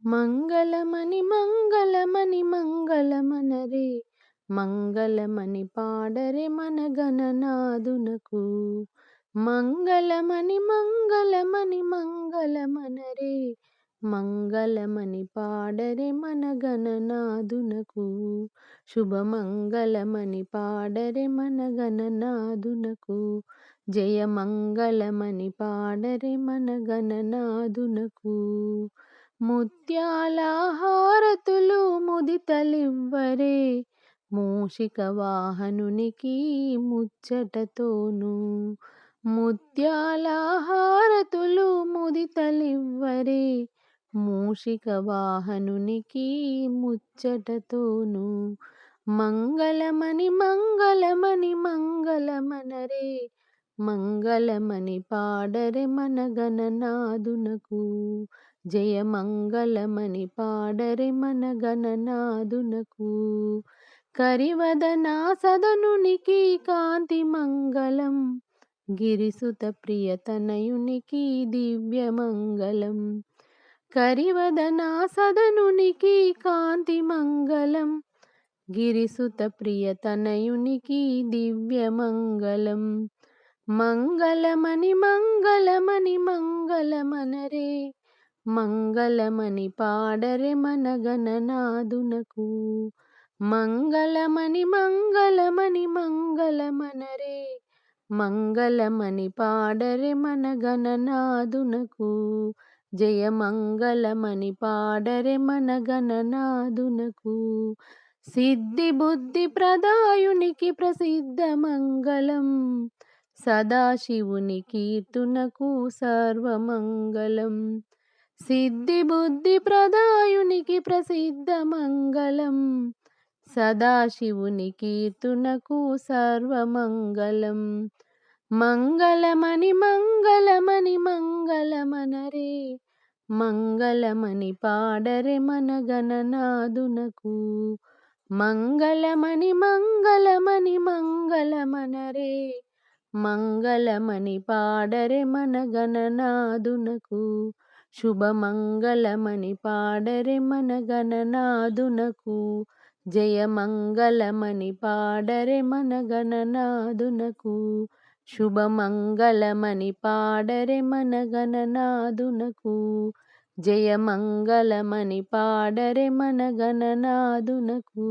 మంగళమణి మంగళమణి మంగళమనరే మంగళమణి పాడరే మన గణనాదునకు. మంగళమణి మంగళమణి మంగళమనరే మంగళమణి పాడరే మన గణనాదునకు. శుభమంగళమణి పాడరే మన గణనాదునకు. జయమంగళమణి పాడరే మన గణనాదునకు. ముత్యాల హారతులు ముదితలివ్వరే మూషిక వాహనునికి ముచ్చటతోను. ముత్యాల హారతులు ముదితలివ్వరే మూషిక వాహనునికి ముచ్చటతోను. మంగళమణి మంగళమణి మంగళమనరే మంగళమణి పాడరే మన గణనాదునకు. జయమంగళమణి పాడరే మన గణనాదునకు. కరివదనా సదనునికి కాంతి మంగళం గిరిసుత ప్రియతనయునికి దివ్యమంగళం. కరివదనా సదనునికి కాంతి మంగళం గిరిసుత ప్రియతనయునికి దివ్యమంగళం. మంగళమణి మంగళమణి మంగళమనరే మంగళమణి పాడరే మన గణనాదునకు. మంగళమణి మంగళమణి మంగళమనరే మంగళమణి పాడరే మన గణనాదునకు. జయమంగళమణి పాడరే మన గణనాదునకు. సిద్ధి బుద్ధి ప్రదాయునికి ప్రసిద్ధ మంగళం సదాశివుని కీర్తునకు సర్వమంగళం. సిద్ధి బుద్ధి ప్రదాయునికి ప్రసిద్ధ మంగళం సదాశివుని కీర్తునకు సర్వమంగళం. మంగళమణి మంగళమణి మంగళమనరే మంగళమణి పాడరే మన గణనాదునకు. మంగళమణి మంగళమణి మంగళమనరే మంగళమణి పాడరే మన గణనాదునకు. శుభమంగళమణి పాడరే మన గణనాదునకు. జయమంగళమణి పాడరే మన గణనాదునకు. శుభమంగళమణి పాడరే మన గణనాదునకు. జయమంగళమణి పాడరే మన గణనాదునకు.